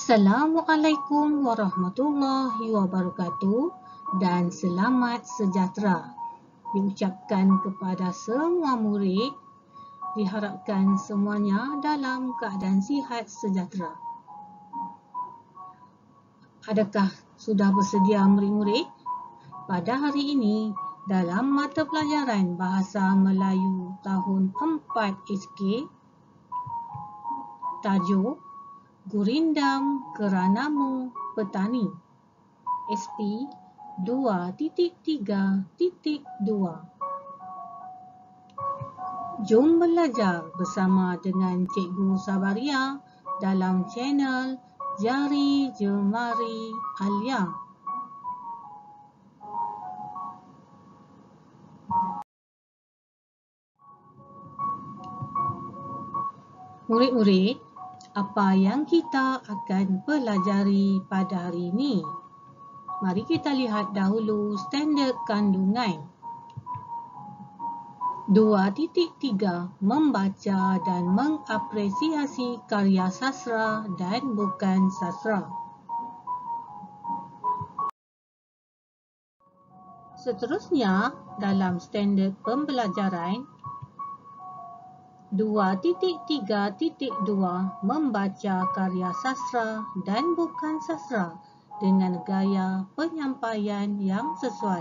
Assalamualaikum warahmatullahi wabarakatuh dan selamat sejahtera diucapkan kepada semua murid. Diharapkan semuanya dalam keadaan sihat sejahtera. Adakah sudah bersedia murid-murid? Pada hari ini, dalam mata pelajaran Bahasa Melayu tahun 4 SK, tajuk Gurindam Keranamu Petani, SP 2.3.2. Jom belajar bersama dengan Cikgu Sabaria dalam channel Jari Jemari Alia. Murid-murid, apa yang kita akan pelajari pada hari ini? Mari kita lihat dahulu standard kandungan. 2.3 Membaca dan mengapresiasi karya sastra dan bukan sastra. Seterusnya, dalam standard pembelajaran 2.3.2 Membaca karya sastra dan bukan sastra dengan gaya penyampaian yang sesuai.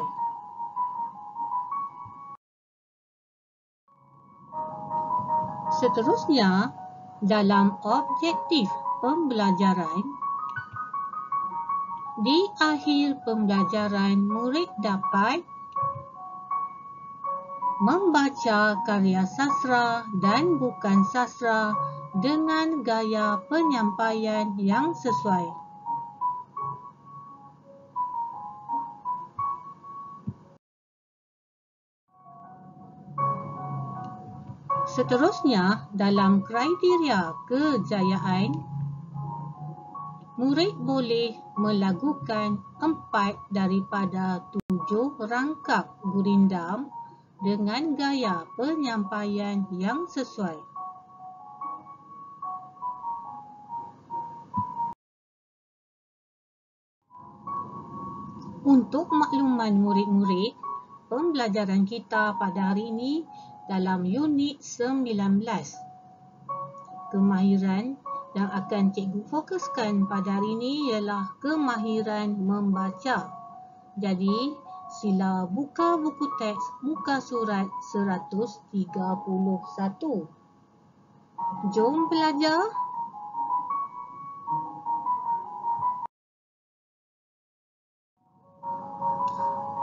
Seterusnya, dalam objektif pembelajaran, di akhir pembelajaran murid dapat membaca karya sastra dan bukan sastra dengan gaya penyampaian yang sesuai. Seterusnya, dalam kriteria kejayaan, murid boleh melakukan 4 daripada 7 rangkap gurindam dengan gaya penyampaian yang sesuai. Untuk makluman murid-murid, pembelajaran kita pada hari ini dalam unit 19. Kemahiran yang akan cikgu fokuskan pada hari ini ialah kemahiran membaca. Jadi, sila buka buku teks muka surat 131. Jom belajar.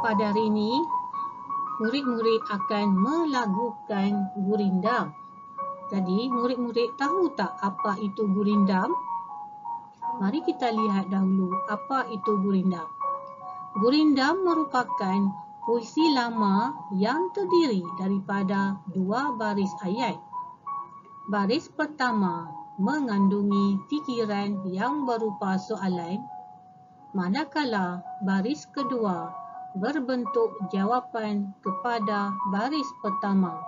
Pada hari ini, murid-murid akan melakukan gurindam. Jadi, murid-murid tahu tak apa itu gurindam? Mari kita lihat dahulu apa itu gurindam. Gurindam merupakan puisi lama yang terdiri daripada 2 baris ayat. Baris pertama mengandungi fikiran yang berupa soalan, manakala baris kedua berbentuk jawapan kepada baris pertama.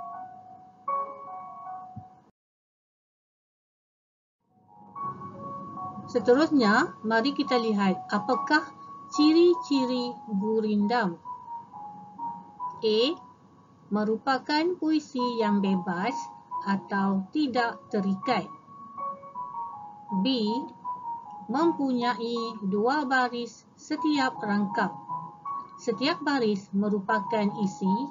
Seterusnya, mari kita lihat apakah ciri-ciri gurindam. A. Merupakan puisi yang bebas atau tidak terikat. B. Mempunyai 2 baris setiap rangkap. Setiap baris merupakan isi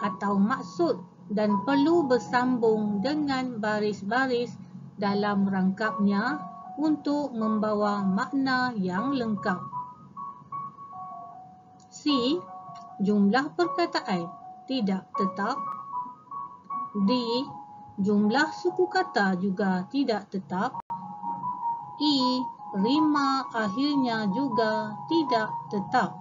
atau maksud dan perlu bersambung dengan baris-baris dalam rangkapnya untuk membawa makna yang lengkap. C. Jumlah perkataan tidak tetap. D. Jumlah suku kata juga tidak tetap. E. Rima akhirnya juga tidak tetap.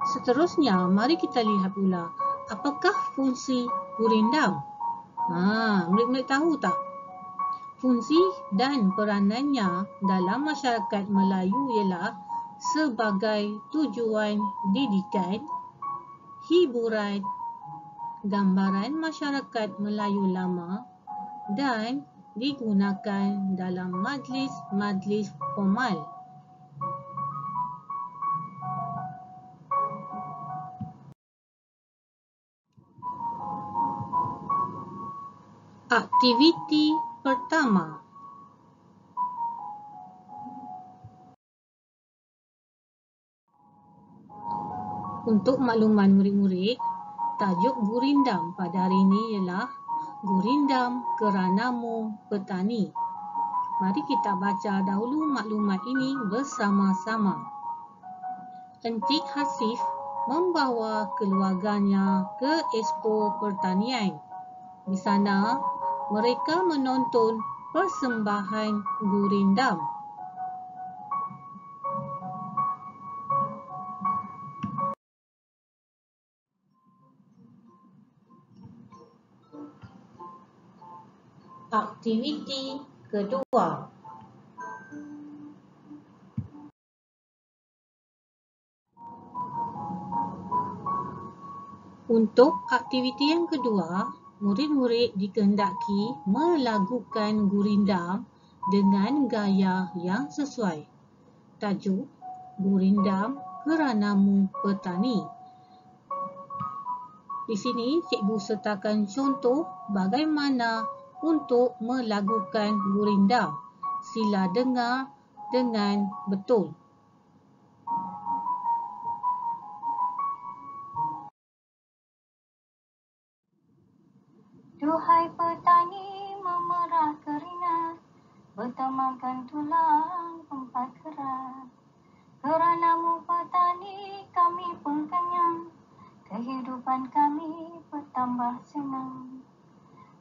Seterusnya, mari kita lihat pula apakah fungsi gurindam. Murid-murid tahu tak? Fungsi dan peranannya dalam masyarakat Melayu ialah sebagai tujuan didikan, hiburan, gambaran masyarakat Melayu lama dan digunakan dalam majlis-majlis formal. Aktiviti pertama. Untuk makluman murid-murid, tajuk gurindam pada hari ini ialah Gurindam Keranamu Petani. Mari kita baca dahulu maklumat ini bersama-sama. Encik Hasif membawa keluarganya ke Expo Pertanian. Di sana, mereka menonton persembahan gurindam. Aktiviti kedua. Untuk aktiviti yang kedua, murid-murid dikehendaki melagukan gurindam dengan gaya yang sesuai. Tajuk Gurindam Keranamu Petani. Di sini, cikgu sertakan contoh bagaimana untuk melagukan gurindam. Sila dengar dengan betul. Duhai petani memerah keringat, bertemankan tulang empat kerat. Keranamu petani kami pun kenyang, kehidupan kami bertambah senang.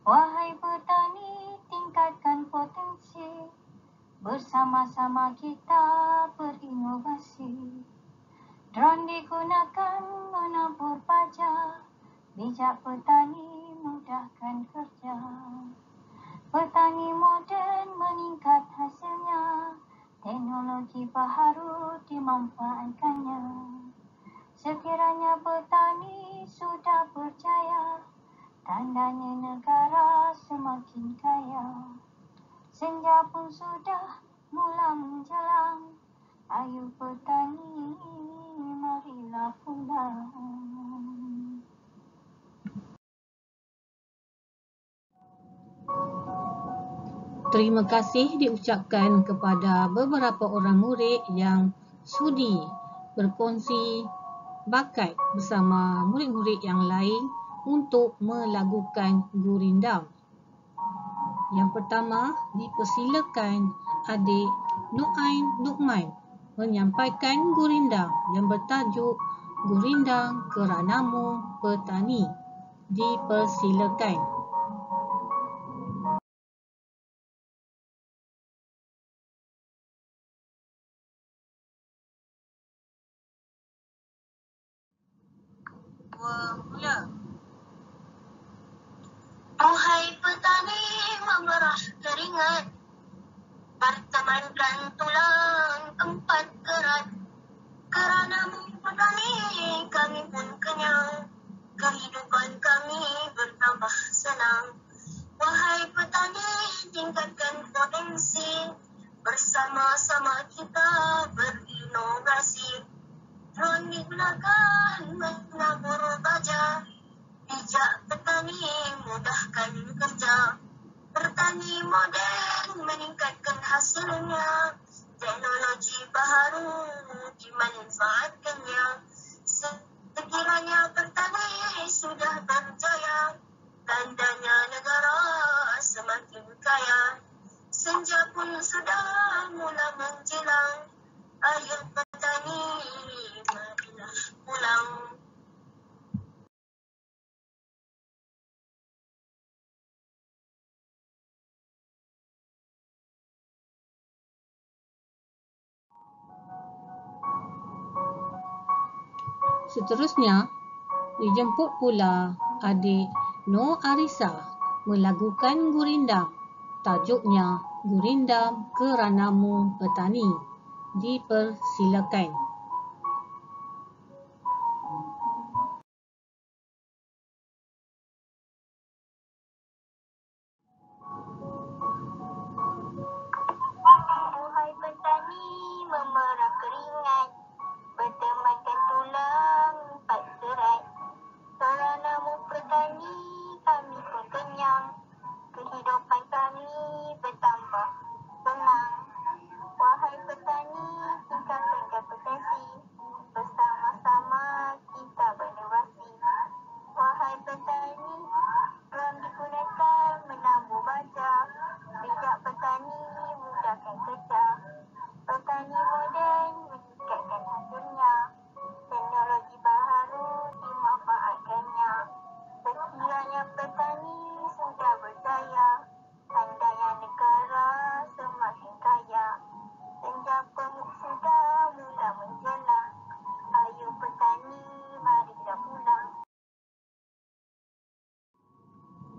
Wahai petani, tingkatkan potensi, bersama-sama kita berinovasi. Dron digunakan menabur pajak, bijak petani mudahkan kerja. Petani moden meningkat hasilnya, teknologi baharu dimanfaatkannya. Sekiranya petani sudah berjaya, tandanya negara semakin kaya. Senja pun sudah mula menjelang, ayo petani marilah pulang. Terima kasih diucapkan kepada beberapa orang murid yang sudi berkongsi bakat bersama murid-murid yang lain untuk melagukan gurindam. Yang pertama, dipersilakan adik Nuain Luqman menyampaikan gurindam yang bertajuk Gurindam Keranamu Petani. Dipersilakan. Mula. Duhai petani memerah keringat, bertemankan tulang empat kerat. Keranamu petani kami pun kenyang, kehidupan kami bertambah senang. Wahai petani, tingkatkan potensi, bersama-sama kita berinovasi. Drone digunakan menabur baja, bijak petani mudahkan kerja. Petani moden meningkatkan hasilnya, teknologi baharu dimanfaatkannya. Sekiranya petani sudah berjaya, tandanya negara semakin kaya. Senja pun sudah mula menjelang, ayo petani marilah pulang. Seterusnya, dijemput pula adik Nur Arisa melagukan gurindam. Tajuknya Gurindam Keranamu Petani. Dipersilakan.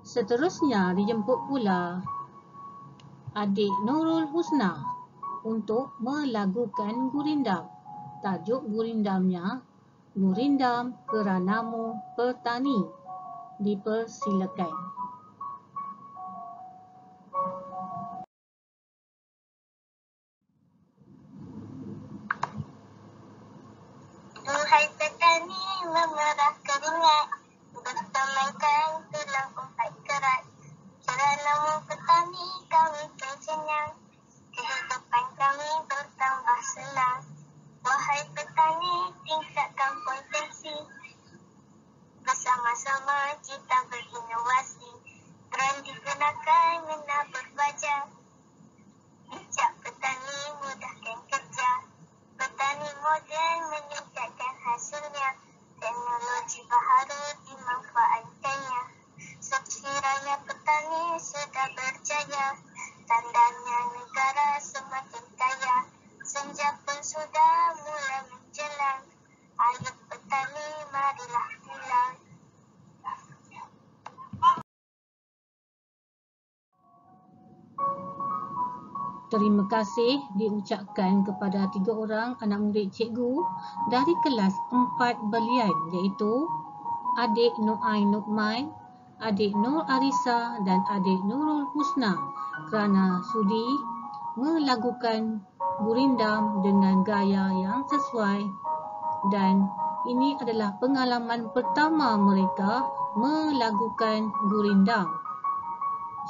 Seterusnya dijemput pula adik Nurul Husna untuk melagukan gurindam. Tajuk gurindamnya Gurindam Keranamu Petani. Dipersilakan. Duhai petani memerah keringat, bertemankan tulang empat kerat. Keranamu petani kami kenyang, kehidupan kami bertambah senang. Wahai petani, tingkatkan potensi, bersama-sama kita berinovasi. Drone digunakan menabur baja, bijak petani mudahkan kerja. Petani moden meningkatkan hasilnya, teknologi baharu dimanfaatkannya. Sekiranya petani sudah berjaya, tandanya negara semakin kaya. Senja pun sudah mulai menjelang, ayo petani marilah pulang. Terima kasih diucapkan kepada 3 orang anak murid cikgu dari kelas 4 Belian, iaitu adik Nu'ain Nukman, adik Nur Arisa dan adik Nurul Husna kerana sudi melagukan gurindam dengan gaya yang sesuai, dan ini adalah pengalaman pertama mereka melagukan gurindam.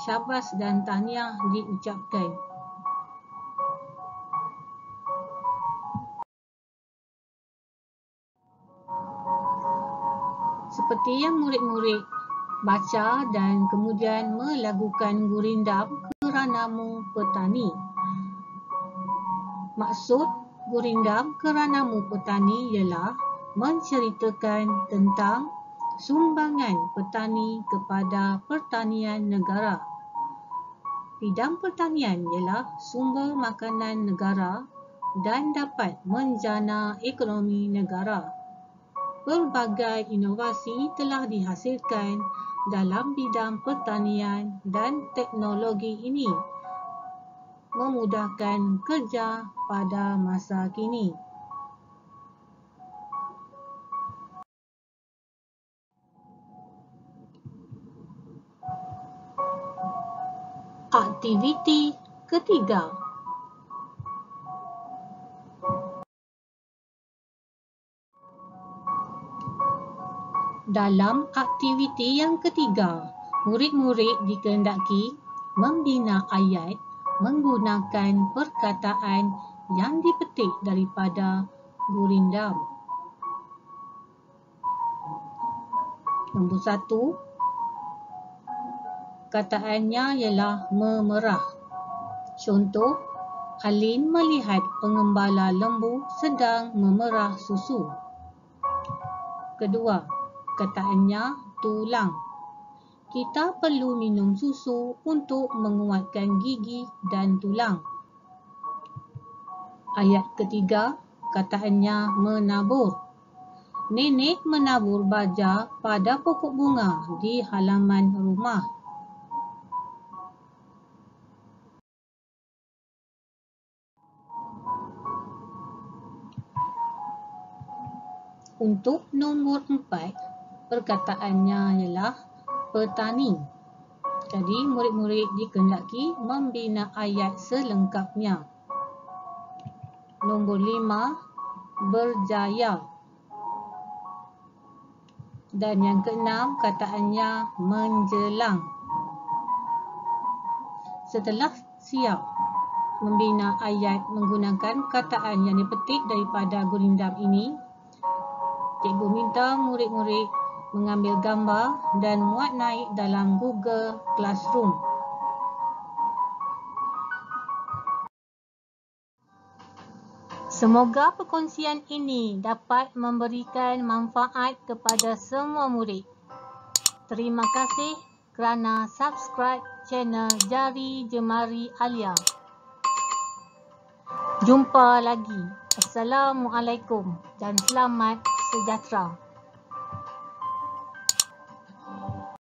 Syabas dan tahniah diucapkan. Seperti yang murid-murid baca dan kemudian melagukan gurindam Keranamu Petani. Maksud gurindam Keranamu Petani ialah menceritakan tentang sumbangan petani kepada pertanian negara. Bidang pertanian ialah sumber makanan negara dan dapat menjana ekonomi negara. Pelbagai inovasi telah dihasilkan dalam bidang pertanian dan teknologi ini memudahkan kerja pada masa kini. Aktiviti ketiga. Dalam aktiviti yang ketiga, murid-murid dikehendaki membina ayat menggunakan perkataan yang dipetik daripada gurindam. Nombor 1, kataannya ialah memerah. Contoh, Alin melihat pengembala lembu sedang memerah susu. Kedua, kataannya tulang. Kita perlu minum susu untuk menguatkan gigi dan tulang. Ayat ketiga, kataannya menabur. Nenek menabur baja pada pokok bunga di halaman rumah. Untuk nombor 4, perkataannya ialah petani. Jadi, murid-murid dikehendaki membina ayat selengkapnya. Nombor 5, berjaya. Dan yang keenam, kataannya menjelang. Setelah siap membina ayat menggunakan kataan yang dipetik daripada gurindam ini, cikgu minta murid-murid mengambil gambar dan muat naik dalam Google Classroom. Semoga perkongsian ini dapat memberikan manfaat kepada semua murid. Terima kasih kerana subscribe channel Jari Jemari Alia. Jumpa lagi. Assalamualaikum dan selamat sejahtera.